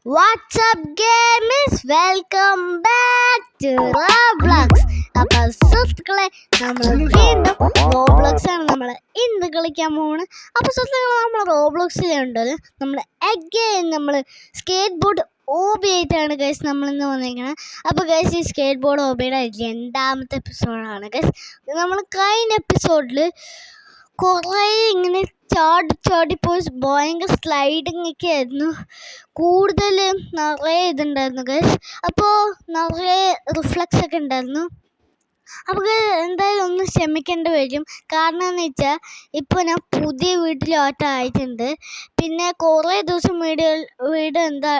What's up gamers? Welcome back to Roblox. അപ്പോൾ സുഹൃത്തുക്കളെ നമ്മൾ വീണ്ടും റോബ്ലോക്സ് ആണ് നമ്മൾ ഇന്ന് കളിക്കാൻ പോകുന്നത്. അപ്പോൾ സുഹൃത്തുക്കളെ നമ്മൾ റോബ്ലോക്സിലുണ്ടല്ലോ നമ്മൾ അഗൈൻ നമ്മൾ സ്കേറ്റ് ബോർഡ് ഓബി ആയിട്ടാണ് ഗൈസ് നമ്മളിന്ന് വന്നിരിക്കുന്നത്. അപ്പോൾ ഗൈസ് ഈ സ്കേറ്റ് ബോർഡ് ഓബിയുടെ രണ്ടാമത്തെ എപ്പിസോഡാണ് ഗൈസ്. നമ്മൾ കഴിഞ്ഞ എപ്പിസോഡിൽ കുറേ ഇങ്ങനെ ചാടിപ്പോയി ഭയങ്കര സ്ലൈഡിങ് ഒക്കെ ആയിരുന്നു. കൂടുതൽ നിറയെ ഇതുണ്ടായിരുന്നു ഗൈസ്. അപ്പോൾ നിറയെ റിഫ്ലക്സ് ഒക്കെ ഉണ്ടായിരുന്നു. അപ്പോൾ എന്തായാലും ഒന്ന് ക്ഷമിക്കേണ്ടി വരും. കാരണം എന്ന് വെച്ചാൽ ഇപ്പോൾ ഞാൻ പുതിയ വീട്ടിൽ ആയിട്ടുണ്ട്. പിന്നെ കുറേ ദിവസം വീട് എന്താ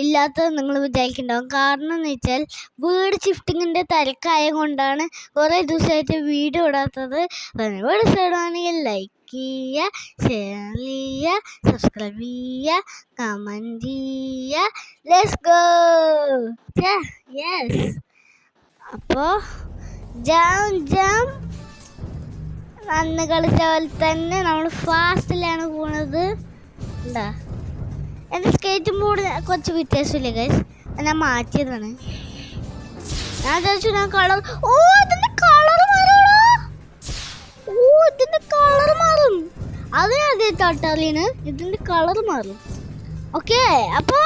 ഇല്ലാത്തത് നിങ്ങൾ വിചാരിക്കുന്നുണ്ടാവും. കാരണം എന്ന് വെച്ചാൽ വീട് ഷിഫ്റ്റിങ്ങിൻ്റെ തിരക്കായ കൊണ്ടാണ് കുറേ ദിവസമായിട്ട് വീഡിയോ ഇടാത്തത്. വീട് ഇഷ്ടമാണെങ്കിൽ ലൈക്ക് ചെയ്യുക, ഷെയർ ചെയ്യുക, സബ്സ്ക്രൈബ് ചെയ്യുക, കമൻറ്റ് ചെയ്യുക. Let's go. യെസ്. അപ്പോൾ അന്ന് കളിച്ച പോലെ തന്നെ നമ്മൾ ഫാസ്റ്റിലാണ് പോകുന്നത്. എന്താ എൻ്റെ സ്കേറ്റ് ബോർഡ് കുറച്ച് വ്യത്യാസമില്ല ഗൈസ്. ഞാൻ മാറ്റിയതാണ്. ഞാൻ വിചാരിച്ചു ഞാൻ കളർ ഇതിൻ്റെ കളർ മാറും. അത് ഞാൻ ആദ്യമായിട്ടാണ് ഇതിൻ്റെ കളർ മാറും. ഓക്കെ അപ്പോൾ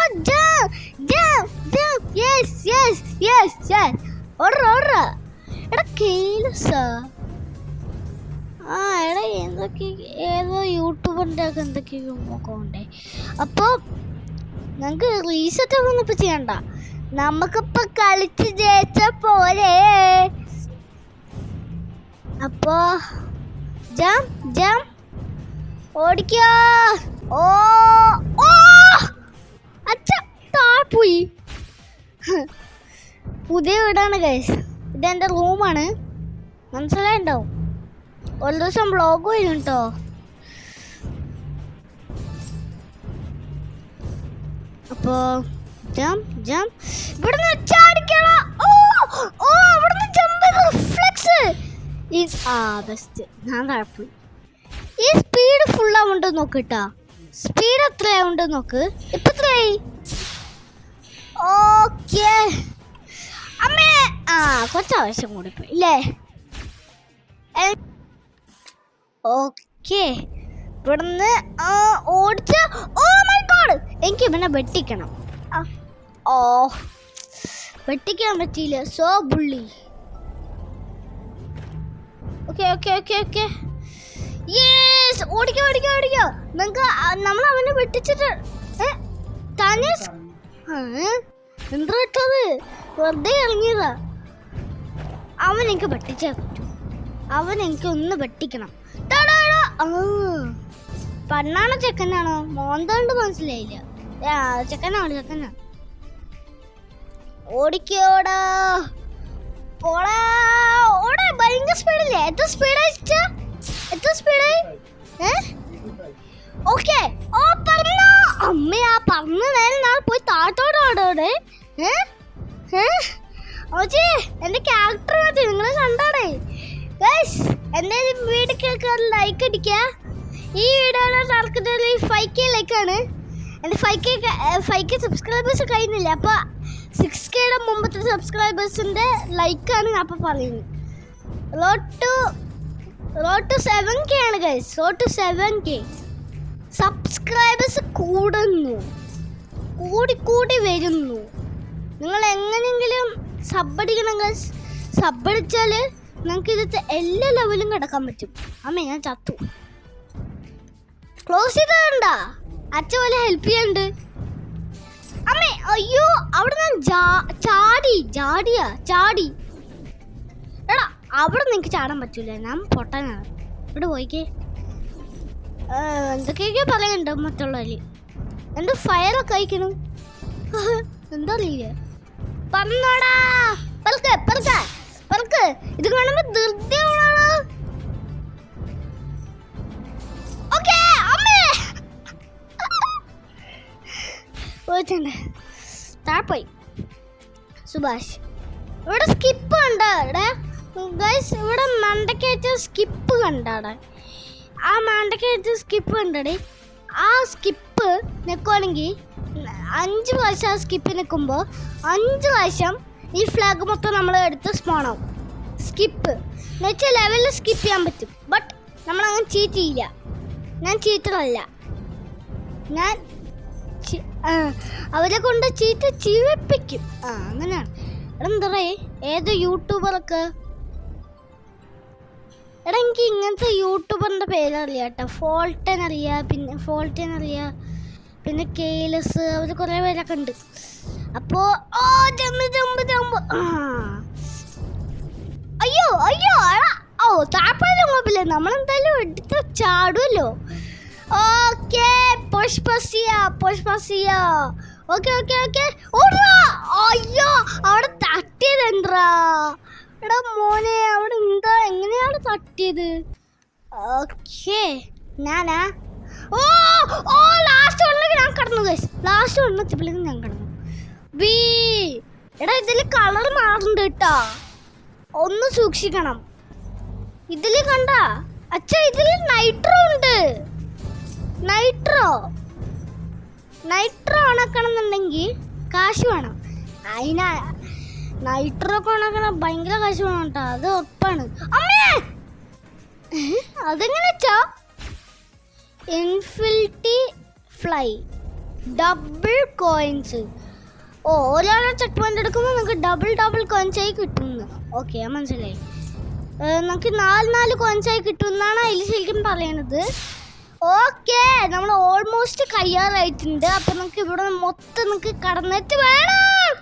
ഓർഡർ എടാ കേലസാ. എടാ എന്തൊക്കെ ഏതോ യൂട്യൂബറിൻ്റെ ഒക്കെ എന്തൊക്കെയോ നോക്കണ്ടേ. അപ്പോൾ ഞങ്ങൾക്ക് റീസെറ്റ് ഒക്കെ ഒന്നും ഇപ്പം ചെയ്യണ്ട. നമുക്കിപ്പോൾ കളിച്ച് ജയിച്ച പോലെ. അപ്പോൾ ഓടിക്കോ. പോയി. പുതിയ വീടാണ് ഗൈസ്. ഇതെൻ്റെ റൂമാണ്. മനസ്സിലായിണ്ടാവും. ഒരു ദിവസം വ്ളോഗ് വരും കേട്ടോ. അപ്പോ ഇവിടുന്ന് ചാടിക്കണം. ഇവിടുന്ന് ജമ്പ് റിഫ്ലെക്സ്. ബെസ്റ്റ്. ഞാൻ കുഴപ്പമില്ല. ഈ സ്പീഡ് ഫുള്ളാവുണ്ടോ നോക്ക് കേട്ടോ. സ്പീഡ് എത്രയാവുണ്ടോ നോക്ക്. ഇപ്പൊ എത്രയായി? ഓക്കെ അമ്മേ. കുറച്ച് ആവശ്യം കൂടി പോയി ഇല്ലേ. ഓക്കെ ഇവിടുന്ന് ഓടിച്ച് മൈ ഗോഡ് എനിക്ക് ഇവനെ വെട്ടിക്കണം. വെട്ടിക്കാൻ പറ്റിയില്ല. So bully. Okay yes. ഓടിക്കോ. നിങ്ങൾക്ക് നമ്മൾ അവനെ വെട്ടിച്ചിട്ട് തന്നെ എന്താ ഇട്ടത്? വെറുതെ ഇറങ്ങിയതാ. അവൻ എനിക്ക് വെട്ടിച്ചേ പറ്റൂ. അവൻ എനിക്ക് ഒന്ന് വെട്ടിക്കണം. പണ്ണാണോ ചെക്കനാണോ മോന്തോണ്ട് മനസ്സിലായില്ല. ചെക്കനാണ്. ഓടിക്കോടാ പോടാ. ഓടാ ഭയങ്കര സ്പീഡില്ലേ. എത്ര സ്പീഡായി? ഓക്കെ പറഞ്ഞോ അമ്മ. പറഞ്ഞ നേരം നാളെ പോയി താഴത്തോടെ. എന്റെ ക്യാരക്ടർ മതി നിങ്ങൾ കണ്ടാടേ ഗൈസ്. എന്തായാലും വീഡിയോ കേൾക്കാൻ ലൈക്ക് അടിക്കുക. ഈ വീഡിയോയിൽ നടക്കുന്നത് 5K ലൈക്കാണ്. എൻ്റെ 5K സബ്സ്ക്രൈബേഴ്സ് കഴിയുന്നില്ല. അപ്പോൾ 6Kയുടെ മുമ്പത്തെ സബ്സ്ക്രൈബേഴ്സിൻ്റെ ലൈക്കാണ് ഞാൻ അപ്പോൾ പറയുന്നത്. റോഡ് ടു 7K ആണ് guys. Road to 7K subscribers കൂടി വരുന്നു. നിങ്ങൾ എങ്ങനെയെങ്കിലും സബ്ബടിക്കണം ഗൈസ്. സബ്ബടിച്ചാൽ നമുക്ക് ഇതിൻ്റെ എല്ലാ ലെവലും കിടക്കാൻ പറ്റും. അമ്മേ ഞാൻ ചത്തു. ക്ലോസ് ചെയ്തണ്ട. അച്ഛൻ പോലെ ഹെൽപ്പ് ചെയ്യണ്ട്. അമ്മേ അയ്യോ അവിടെ ഞാൻ ചാടി. എടാ അവിടെ നിനക്ക് ചാടാൻ പറ്റൂല. ഞാൻ പൊട്ടാനാണ്. ഇവിടെ പോയിക്കേ. എന്തൊക്കെയൊക്കെ പറയുന്നുണ്ട് മറ്റുള്ളവര്. എന്ത് ഫയറൊക്കെ അയക്കണം. എന്താ അറിയില്ല. പറഞ്ഞോടാ പറക്ക്. ഇത് കാണുമ്പോ ധൃതിയാണോ. ഓക്കേ അമ്മേ പോയിട്ടുണ്ട്. താഴെപ്പോയി സുഭാഷ്. ഇവിടെ സ്കിപ്പ് കണ്ടാടെ ഗൈസ്. ഇവിടെ മണ്ടക്കയറ്റ സ്കിപ്പ് കണ്ടാടെ. ആ മണ്ടക്കയറ്റ സ്കിപ്പ് കണ്ടടേ. ആ സ്കിപ്പ് നെക്കുവാണെങ്കിൽ 5 പ്രാവശ്യം സ്കിപ്പ് നിൽക്കുമ്പോൾ 5 പ്രാവശ്യം ഈ ഫ്ലാഗ് മൊത്തം നമ്മൾ എടുത്ത് സ്പോണാവും. സ്കിപ്പ് എന്ന് വെച്ചാൽ ലെവലിൽ സ്കിപ്പ് ചെയ്യാൻ പറ്റും. ബട്ട് നമ്മളങ്ങനെ ചീറ്റ് ചെയ്യില്ല. ഞാൻ ചീറ്ററല്ല. ഞാൻ അവരെ കൊണ്ട് ചീറ്റ് ചെയ്യിപ്പിക്കും. അങ്ങനെയാണ്. എന്താ ഏതോ യൂട്യൂബറൊക്കെ എനിക്ക് ഇങ്ങനത്തെ യൂട്യൂബറിൻ്റെ പേരറിയാം കേട്ടോ. ഫോൾട്ടൻ അറിയാം, പിന്നെ കെയിലസ്, അവർ കുറേ പേരൊക്കെ ഉണ്ട്. അപ്പോൾ അയ്യോ താഴ്പ്പാലും കുഴപ്പമില്ല, നമ്മളെന്തായാലും എടുത്ത് ചാടുമല്ലോ. Okay പുഷ്പസിയ okay. അയ്യോ അവിടെ തട്ടിയത് എന്താ എടാ മോനെ, അവിടെ എന്താ എങ്ങനെയാണ് തട്ടിയത്? ഓക്കെ ഞാനാ ലാസ്റ്റ് വണ്ണിലേക്ക് ഞാൻ കടന്നു. ലാസ്റ്റ് വണ്ണെത്തിയപ്പോഴേക്കും ഞാൻ കടന്നു. എടാ ഇതിൽ കളർ മാറുന്നുണ്ട് കേട്ടോ, ഒന്ന് സൂക്ഷിക്കണം. ഇതിൽ കണ്ട അച്ഛാ, ഇതിൽ നൈട്രോ ഉണ്ട്. നൈട്രോ ഉണക്കണമെന്നുണ്ടെങ്കിൽ കാശ് വേണം. നൈട്രോ ഒക്കെ ഉണക്കണം ഭയങ്കര കാശ് വേണം കേട്ടോ, അത് ഉറപ്പാണ്. അമ്മേ അതെങ്ങനെ വെച്ചാ ഇൻഫിനിറ്റി ഫ്ലൈ ഡബിൾ കോയിൻസ്. ഒരാളെ ചെക്ക് പോയിന്റ് എടുക്കുമ്പോൾ നമുക്ക് ഡബിൾ കോയിൻസ് ആയി കിട്ടുന്നു. ഓക്കെ മനസ്സിലായി. നമുക്ക് 4 കോയിൻസ് ആയി കിട്ടുമെന്നാണ് അതിൽ ശരിക്കും പറയണത്. ഓക്കെ നമ്മൾ ഓൾമോസ്റ്റ് കയ്യാറായിട്ടുണ്ട്. അപ്പം നമുക്ക് ഇവിടെ മൊത്തം നമുക്ക് കടന്നിട്ട് വേണം.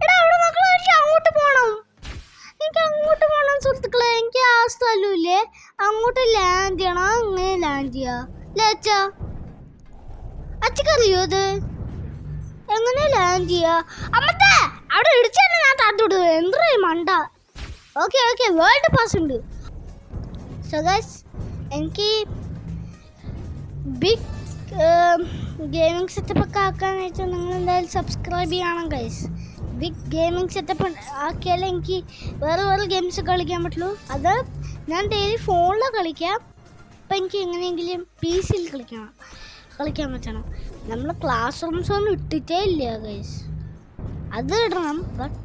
എടാ അവിടെ നോക്കണം, എനിക്ക് അങ്ങോട്ട് പോകണം സുഹൃത്തുക്കളെ. എനിക്ക് ആ സ്ഥലമില്ലേ, അങ്ങോട്ട് ലാൻഡ് ചെയ്യണം. അങ്ങനെ ലാൻഡ് ചെയ്യാ അച്ഛക്കറിയോ ഇത് എങ്ങനെ ലാൻഡ് ചെയ്യാ? അമ്മത്തെ അവിടെ ഇടിച്ചാൽ ഞാൻ താത്തോട്ട് എന്താ മണ്ട. ഓക്കെ വേൾഡ് പാസ് ഉണ്ട്. സോ ഗൈസ് എനിക്ക് ബിഗ് ഗെയിമിംഗ് സെറ്റപ്പ് ഒക്കെ ആക്കാനായിട്ട് നിങ്ങൾ എന്തായാലും സബ്സ്ക്രൈബ് ചെയ്യണം ഗൈസ്. ബിഗ് ഗെയിമിംഗ് സെറ്റപ്പ് ആക്കിയാലേ എനിക്ക് വേറെ ഗെയിംസ് കളിക്കാൻ പറ്റുള്ളൂ. അത് ഞാൻ ഡെയിലി ഫോണിൽ കളിക്കാം. അപ്പം എനിക്ക് എങ്ങനെയെങ്കിലും PC യിൽ കളിക്കാൻ പറ്റണം. നമ്മൾ ക്ലാസ് റൂംസ് ഒന്നും ഇട്ടിട്ടേ ഇല്ല ഗൈസ്, അത് ഇടണം. ബട്ട്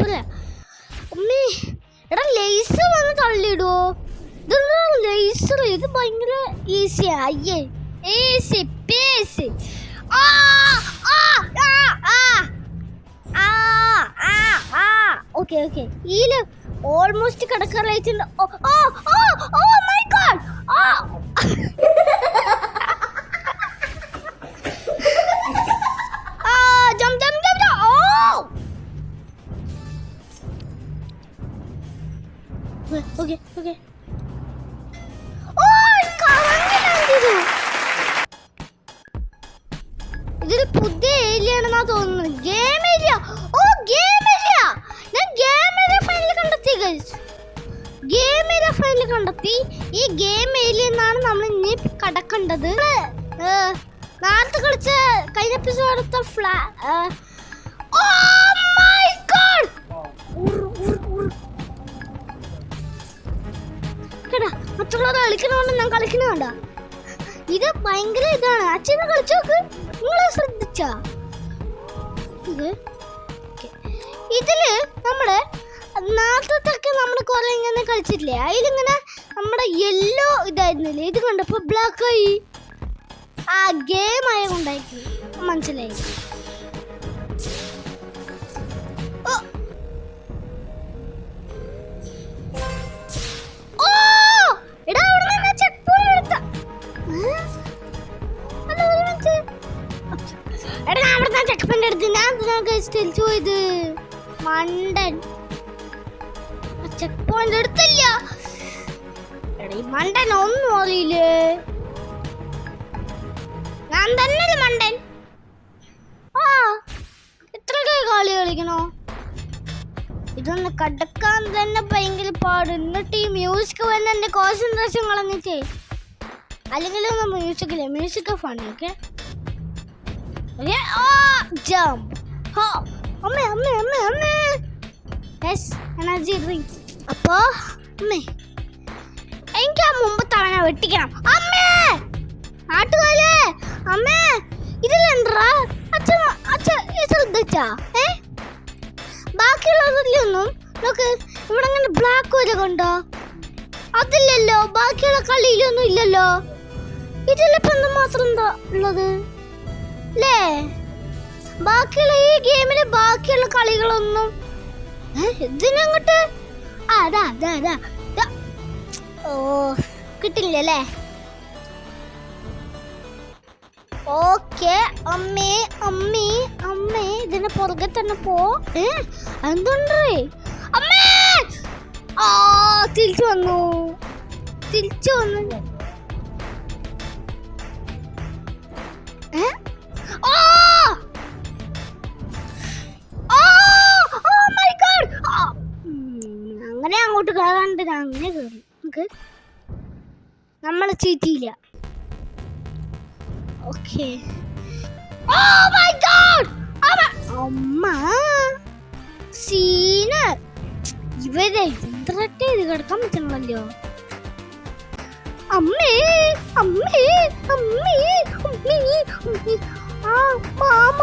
പറയാ ഉമ്മി എടാ ലേസർ വന്ന് തള്ളിയിടുവോ? ഇതെന്താ ലേസർ? ഇത് ഭയങ്കര ഈസിയാ. അയ്യേ ഈസി പേസി. ഓക്കെ ഇതില് ഓൾമോസ്റ്റ് കിടക്കാറായിട്ടുണ്ട്. മൈ ഗോഡ് ഓക്കെ ഇതൊരു പുതിയ ഏരിയ ആണെന്നാ തോന്നുന്നത്. Game area. ഞാൻ ഗെയിം ഏരിയ ഫൈനൽ കണ്ടെത്തി. ഈ ഗെയിം ഏരിയ എന്നാണ് നമ്മൾ ഇനി കടക്കേണ്ടത്. നേരത്തെ കളിച്ച കഴിഞ്ഞ എപ്പിസോഡത്തെ മറ്റുള്ളവർ കളിക്കണോണ്ട് ഞാൻ കളിക്കണോണ്ട. ഇത് ഭയങ്കര ഇതാണ്. അച്ഛനെ കളിച്ചു നോക്ക്, നിങ്ങൾ ശ്രദ്ധിച്ചാ? ഇതില് നമ്മള് നേരത്തെ നമ്മൾ കുറെ ഇങ്ങനെ കളിച്ചിട്ടില്ലേ, അതിലിങ്ങനെ നമ്മുടെ യെല്ലോ ഇതായിരുന്നില്ലേ, ഇത് കണ്ടപ്പോ ബ്ലാക്ക് ആയി. ആ ഗെയിം ആയ കൊണ്ടായിരിക്കും, മനസ്സിലായി. തിരിച്ചു പോയത് മണ്ടൻ. ചെക്ക് പോയിന്റ് എടുത്തില്ല. മണ്ടൻ ഒന്നും അറിയില്ലേ, ഞാൻ തന്നെ മണ്ടൻ. ഇത്രയൊക്കെ കളി കളിക്കണോ? ഇതൊന്ന് കടക്കാൻ തന്നെ ഭയങ്കര പാട്. എന്നിട്ട് ഈ മ്യൂസിക് വന്ന് എന്റെ കോൺസെൻട്രേഷൻ കളഞ്ഞിട്ടേ. അല്ലെങ്കിലും മ്യൂസിക് ഫൺ. Okay jump. അമ്മേ എനർജി ഡ്രിങ്ക്. അപ്പോ അമ്മേ എനിക്ക് ആ മുമ്പ് തവണ വെട്ടിക്കണം. അമ്മേ നാട്ടുകാരെ അമ്മേ ഇതിലെന്താ അച്ഛൻ അച്ഛൻ ശ്രദ്ധിച്ചാ ബാക്കിയുള്ളതിലൊന്നും നോക്ക് ഇവിടെ അങ്ങനെ ബ്ലാക്ക് വരെ കൊണ്ടോ അതില്ലല്ലോ ബാക്കിയുള്ള കളിയിലൊന്നും ഇല്ലല്ലോ ഇതിലിപ്പോ എന്ത് മാത്രം എന്താ ഉള്ളത് അല്ലേ ബാക്കിയുള്ള ഈ ഗെയിമില് ബാക്കിയുള്ള കളികളൊന്നും ഇതിനങ്ങോട്ട് അതാ അതാ അതാ ഓ കിട്ടില്ലല്ലേ ഓക്കെ അമ്മേ അമ്മേ അമ്മേ ഇതിന്റെ പുറകെ തന്നെ പോ എന്തുണ്ടേ അമ്മേ ആ തിരിച്ചു വന്നു അങ്ങനെ അങ്ങോട്ട് കയറാണ്ട് അങ്ങനെ കയറി നമുക്ക് നമ്മളെ ചീറ്റിയില്ല ഓക്കെ അമ്മ സീന് ഇവരെ ഇത്രട്ടെ ഇത് കിടക്കാൻ പറ്റണല്ലോ അമ്മേ അമ്മേ അമ്മേ അമ്മേ അമ്മേ ആ മാമ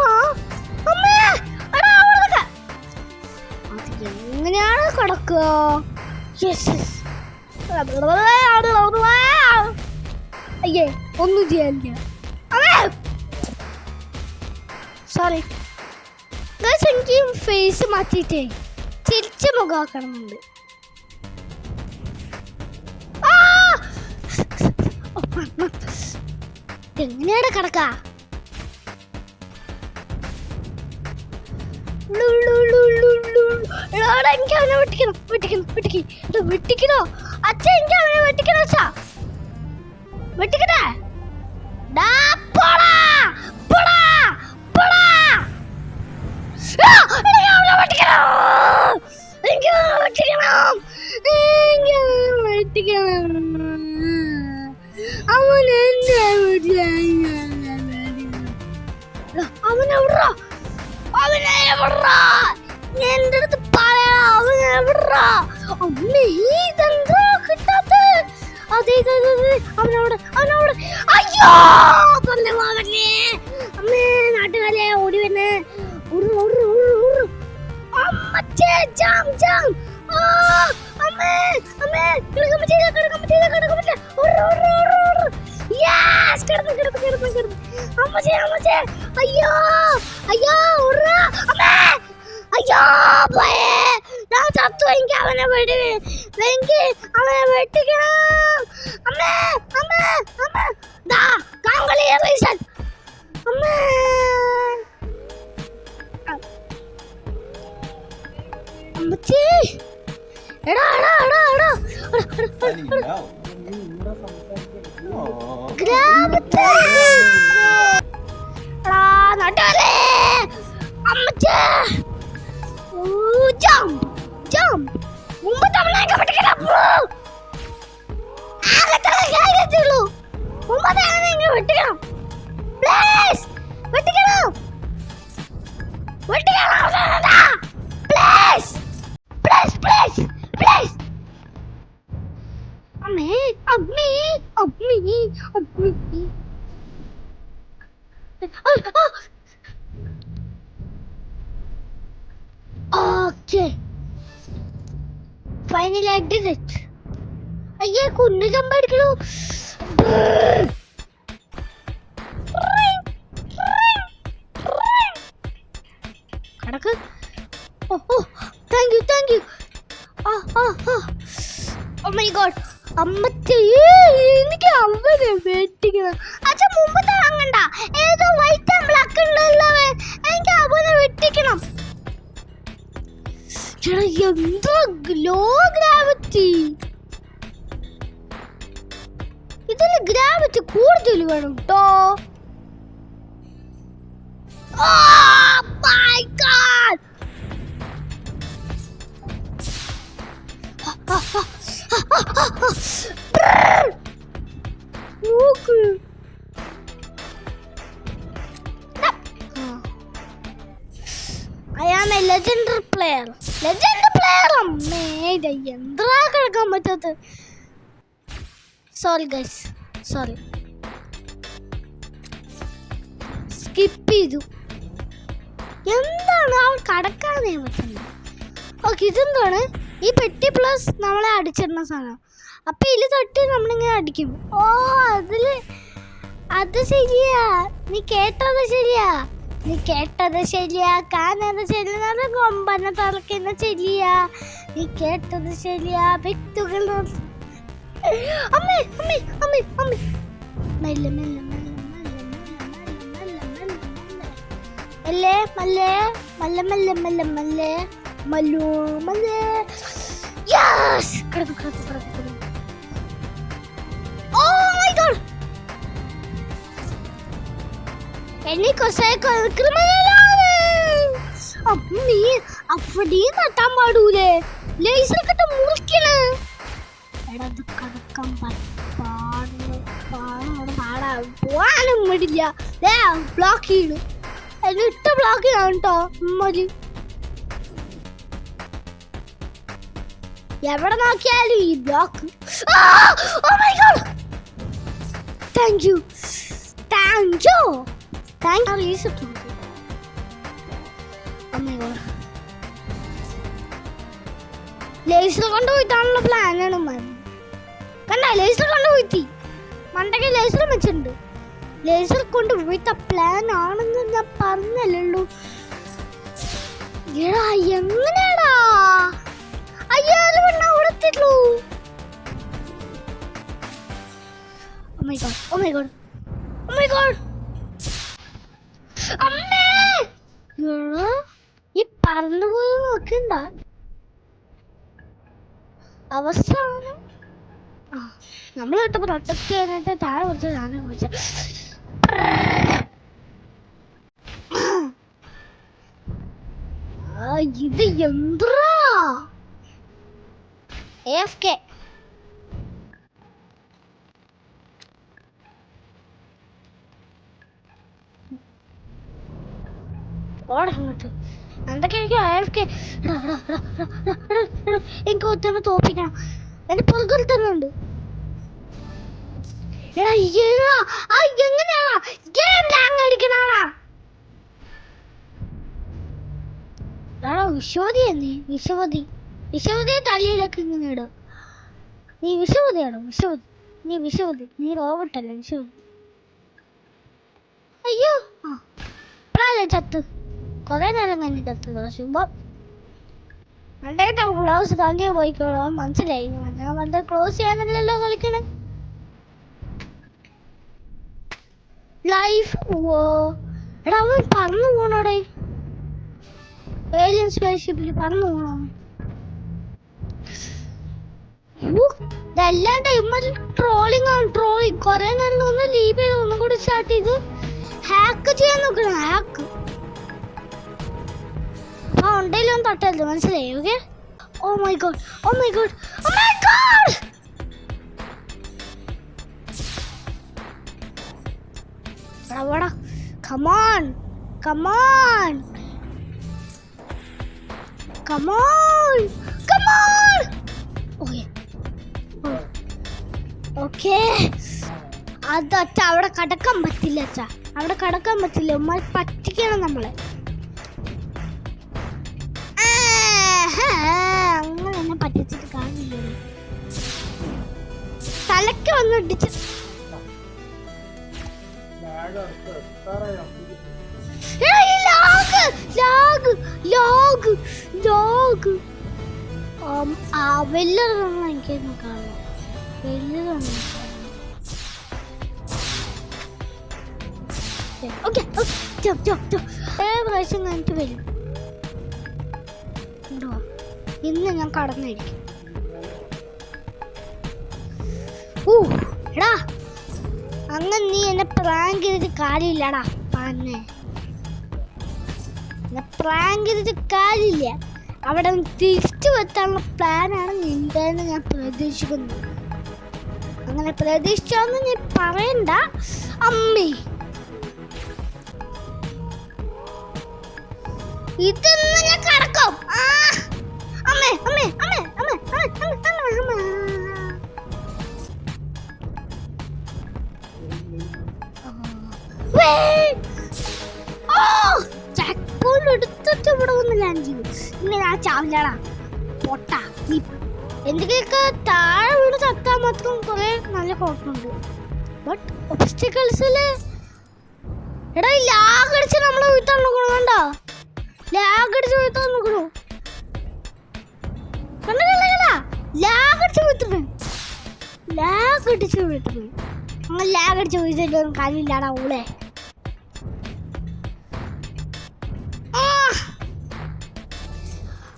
അമ്മേ എങ്ങനെയാണ് കിടക്കുക അയ്യേ ഒന്നും ചെയ്യാനില്ല സോറി എനിക്ക് ഫേസ് മാറ്റിട്ടേ ചിരിച്ച മുഖമാക്കണമെന്നുണ്ട് എങ്ങനെയാണ് കിടക്ക എനിക്ക് അവനെ വെട്ടിക്കണോ അച്ഛ എനിക്ക് അവനെ വെട്ടിക്കണോ അച്ഛാ വെട്ടിക്കട്ടെ എന്റെ അടുത്ത് പറയാ അതെ അവനവിടെ അയ്യോ അമ്മേ നാട്ടുകാരെ ഓടി വന്നെ അമ്മച്ചേ ജാം ജാം അമ്മേ അമ്മേ കിടക്കാൻ പറ്റില്ല യെസ് കിടന്നു അമ്മച്ചേ അയ്യോ അമ്മേ അയ്യോ പോയേ ഞാൻ ചത്തു എനിക്ക് അവനെ വെട്ടിക്കണം അമ്മേ ദാ കാങ്കലി റീസൺ അമ്മേ അമ്മച്ചി എടാ ഗ്രാബത്തെ നട്ടല്ലേ അമ്മച്ചേ jump മുമ്പ് തവണയൊക്കെ വെട്ടിക്കണം വെട്ടിക്കണം പ്ലീസ് വെട്ടിക്കണം പ്ലീസ് അമ്മേ Okay. Finally I did it. അയ്യേ കുന്നു ചമ്പടിക്കണു കടക്ക് oh thank you oh my god അമ്മച്ചേ എനിക്ക് അവനെ വെട്ടിക്കണം അച്ഛൻ മുമ്പ് താങ്ങണ്ട ഏതോ വൈറ്റ് ആൻഡ് ബ്ലാക്ക് ഉണ്ടല്ലോ എനിക്ക് അവനെ വെട്ടിക്കണം എന്താ ലോ ഗ്രാവിറ്റി ഇതില് ഗ്രാവിറ്റി കൂടുതൽ വേണം കേട്ടോ my god I am a legendary player. അമ്മേ ഇത് എന്താ കിടക്കാൻ പറ്റാത്ത സോറി ഗൈസ് സോറി സ്കിപ്പ് ചെയ്തു. എന്താണ് അവൾ കടക്കാനേ പറ്റുന്നത്? ഓക്കെ, ഇതെന്താണ്? ഈ പെട്ടി പ്ലസ് നമ്മളെ അടിച്ചിടുന്ന സാധനം. അപ്പം ഇതിൽ തട്ടി നമ്മളിങ്ങനെ അടിക്കും. ഓ, അത് ശരിയാ. നീ കേട്ടത് ശരിയാ. കാണത് ശരിയാ. കൊമ്പനെ തളക്കുന്ന ശരിയാ. നീ കേട്ടത് ശരിയാ. വ്യക്തികൾ അമ്മേ അമ്മേ അമ്മേ അമ്മേ. മെല്ലെ മെല്ലെ മെല്ലെ മെല്ലെ മെല്ലെ മെല്ലെ മെല്ലെ മെല്ലെ മെല്ലെ മല്ലു മെല്ലെ. യെസ്, കിടന്നു. ഓ മൈ ഗോഡ്, എന്നെ ക്രിമിനലാണ്. നീ അപ്പടിയും തട്ടാൻ പാടൂലേ? ലേസർ കട്ട മുറിക്കണ്. എടാ, അത് കടക്കാൻ പോവാനും വിടില്ല. ബ്ലോക്ക് ചെയ്യണു. എന്നെ ഇട്ട ബ്ലോക്ക് ചെയ്യണം കേട്ടോ. എവിടെ നോക്കിയാലും ഈ ബ്ലോക്ക്. Thank you. ലേസർ കൊണ്ടുപോയിട്ടാണല്ലോ പ്ലാനാണ്. കണ്ട, ലേസർ കൊണ്ടുപോയി മണ്ടയ്ക്ക് ലേസർ വെച്ചിട്ടുണ്ട്. ലേസർ കൊണ്ടുപോയിട്ട പ്ലാൻ ആണെന്ന് ഞാൻ പറഞ്ഞല്ലോ. എടാ, എങ്ങനെയാടാ? അയ്യാറ് പെണ്ണ കൊടുത്തിട്ടുള്ളൂ. ഈ പറന്നുപോയി നോക്കണ്ട. അവസാനം നമ്മളായിട്ട് പ്രൊട്ടക്ട് ചെയ്യാനായിട്ട് താഴെ കുറച്ച് സാധനം കുറിച്ച് ഇത് എന്താ AFK? എന്തൊക്കെയായിരിക്കും AFK? എനിക്ക് ഒറ്റ തോപ്പിക്കണം. എന്റെ പുറകിൽ തന്നെ ഉണ്ട്. വിശ്വതിയെ തലയിലൊക്കെ ഇങ്ങനെ ഇടും. നീ വിശ്വതിയാണോ? നീ റോബോട്ടല്ലേ വിശ്വതി? അയ്യോ, ചത്ത് കൊറേ നേരം കഴിഞ്ഞ് ചത്ത്. ശുഭം ഗ്ലൗസ് തങ്ങിയ പോയിക്കോളോ. മനസ്സിലായി. ഞാൻ ക്ലോസ് ചെയ്യാനല്ലല്ലോ കളിക്കണേ. ലൈഫ് പോവോ? എടാ, അവൻ പറന്നു പോണോടെ. ഏലിയൻ സ്പേസ്ഷിപ്പിൽ പറന്നു പോണോ? ഇതല്ലാണ്ട് ട്രോളിംഗ് ആണ്. കൊറേ നേരം ഒന്ന് ലീവ് ചെയ്ത് ഒന്നും കൂടി സ്റ്റാർട്ട് ചെയ്ത് ഹാക്ക് ചെയ്യാൻ നോക്കണം. ഹാക്ക് ഉണ്ടെങ്കിലും തട്ടരുത്, മനസ്സിലായി? ഓക്കെ. Oh my god. എടാ, come on. ഓക്കെ. അതച്ച അവിടെ കടക്കാൻ പറ്റില്ല. ഉമ്മ പറ്റിക്കണം നമ്മളെ. അങ്ങനെ എന്നെ പറ്റിച്ചിട്ട് കാണില്ല. തലക്ക് വന്ന് ഇടിച്ച് വലിയതൊന്നും എനിക്കൊന്ന് കാണണം. വലിയതൊന്നും പ്രാവശ്യം കഴിഞ്ഞിട്ട് വരും. ഇന്ന് ഞാൻ കടന്നിരിക്കും. എടാ, അങ്ങനെ നീ എന്നെ പ്രാങ്ക് ചെയ്തിട്ട് കാര്യമില്ലടാ. പ്രാങ്ക് ചെയ്തിട്ട് കാര്യമില്ല. അവിടെ തിരിച്ചു വെത്താനുള്ള പ്ലാനാണ് നിന്റെന്ന് ഞാൻ പ്രതീക്ഷിക്കുന്നു. അങ്ങനെ പ്രതീക്ഷിച്ചോന്ന് നീ പറയണ്ട അമ്മേ. ഇതൊന്നും ഞാൻ കടക്കും. അമ്മേ. നമ്മൾ എടുത്തിട്ട് ഇവിടെ വന്ന് ലാൻഡ് ചെയ്യും. ഇങ്ങനെ ആ ചാവില്ലാടാ പൊട്ട. നീ എന്തെങ്കിലുമൊക്കെ താഴെ വീണ് ചത്താൽ മാത്രം കുറെ നല്ല കുഴപ്പമുണ്ട്. ബട്ട് ഒബ്സ്റ്റിക്കിൾസിൽ എടാ ലാഗ് അടിച്ച് നമ്മളെ വീട്ടാൻ നോക്കണോ? കണ്ടോ ലാഗ് അടിച്ച് വീട്ടാൻ നോക്കണോ? ലാഗ് അടിച്ച് വീട്ടിട്ട് അങ്ങനെ ലാഗ് അടിച്ച് വീട്ടിട്ടൊന്നും കാര്യമില്ലാടാ ഊളെ.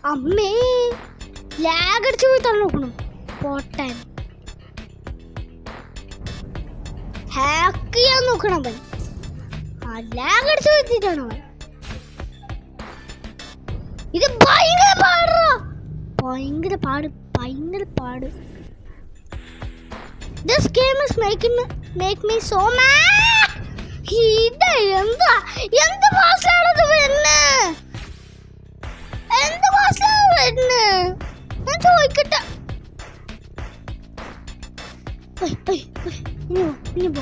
അമ്മേ ലാഗ് അടിച്ച് വീട്ടാൻ നോക്കണം. പോട്ടാൻ ഹാക്ക് ചെയ്യാൻ നോക്കണം അവൻ. ലാഗ് അടിച്ച് വീട്ടിട്ടാണ് അവൻ. ഇത് ഭയങ്കര പാട്. This game is make me so mad. ഇത് എന്താ ഭാഷയാണ് ഇത് വരുന്നത്? എന്ത് ഭാഷയാണ് വരുന്നത്? ഞാൻ ചോദിക്കട്ടെ. ഇനി പോ.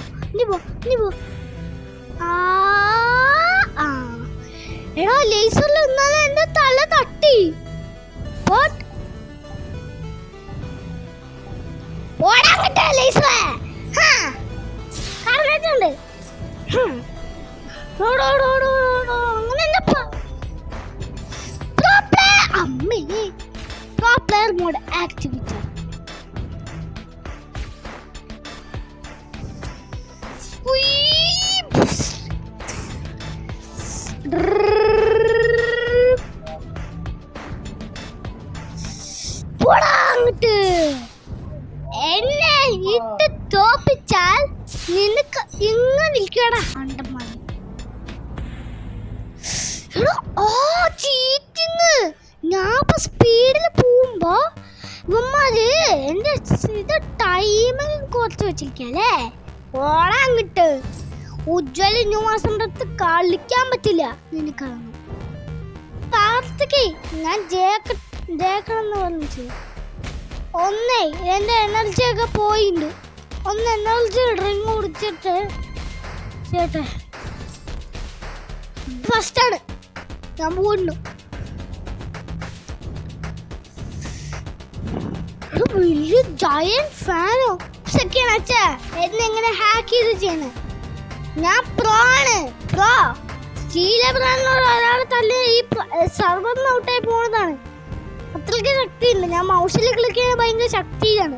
എടാ ലേസറിൽ ഇന്നലെ എന്റെ തല തട്ടി. മോഡ് ആക്ടിവിറ്റി എന്നെ ഇട്ട് തോപ്പിച്ചാൽ നിനക്ക് ഇങ്ങനെ നിൽക്കടാ അണ്ടന്മാര്. ഞാൻ സ്പീഡിൽ പോകുമ്പോ ഇവന്മാര് എന്റെ ഇത് ടൈമിങ് കുറച്ച് വെച്ചിരിക്കല്ലേ. ഓടാങ്ങിട്ട് ഉജ്വല ന്യൂമാസിന്റെ അടുത്ത് കളിക്കാൻ പറ്റില്ല നിനക്കതൊന്നും. കാർത്തികേ ഞാൻ ജയിക്കണമെന്ന് പറഞ്ഞിട്ട് ഒന്നേ എന്റെ എനർജി ഒക്കെ പോയിണ്ട്. ഒന്ന് എനർജി ഡ്രിങ്ക് കുടിച്ചിട്ട് ചേട്ടെ ഫസ്റ്റാണ് ഞാൻ പോകുന്നു. വലിയ ജയന്റ് ഫാനോ സെക്കൻഡ് അച്ഛാ എന്നെങ്ങനെ ഹാക്ക് ചെയ്ത് ചെയ്യണേ? ഞാൻ പ്രോ ഒരാളെ തള്ളി ഈ സർവറിന് ഔട്ടായി പോണതാണ്. അത്രയ്ക്ക് ശക്തിയുണ്ട്. ഞാൻ മൗസിൽ ക്ലിക്ക് ചെയ്യാൻ ഭയങ്കര ശക്തിയാണ്.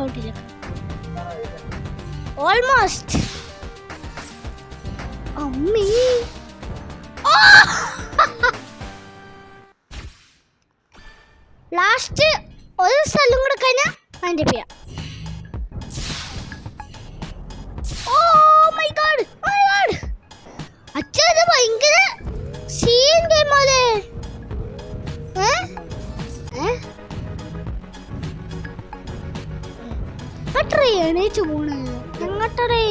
ഔട്ടില്ല ഓൾമോസ്റ്റ്. അമ്മീ ലാസ്റ്റ് ഒരു സ്ഥലം കൂടെ കഴിഞ്ഞാൽ അതിൻ്റെ ചെയ്യാം. അച്ഛാ ഇത് ഭയങ്കര സീൻ ഗെയിം പോലെ. എണീച്ചു പോണ് എങ്ങട്ടടേ?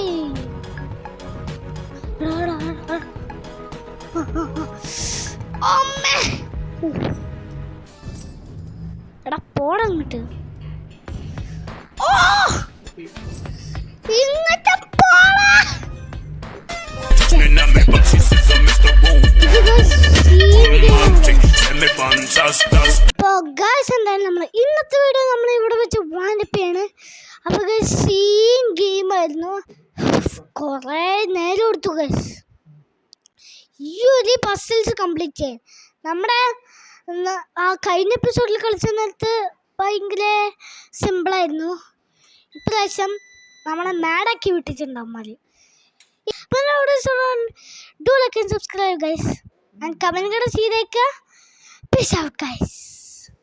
എടാ പോടങ്ങട്ട്. ഇങ്ങോട്ട് പോടാ. എന്തായാലും നമ്മൾ ഇന്നത്തെ വീഡിയോ നമ്മൾ ഇവിടെ വെച്ച് വാനിപ്പാണ്. അപ്പൊ സീൻ ഗെയിം ആയിരുന്നു. കുറെ നേരം എടുത്തു ഗൈസ് ഈ ഒരു പസിൽസ് കംപ്ലീറ്റ് ചെയ്യാൻ. നമ്മുടെ ആ കഴിഞ്ഞ എപ്പിസോഡിൽ കളിച്ച നേരത്ത് ഭയങ്കര സിമ്പിളായിരുന്നു. ഇപ്രാവശ്യം നമ്മളെ മാഡാക്കി വിട്ടിട്ടുണ്ടാവും. Do like and subscribe guys and comment കൂടെ ചെയ്തേക്കുക. Peace out guys.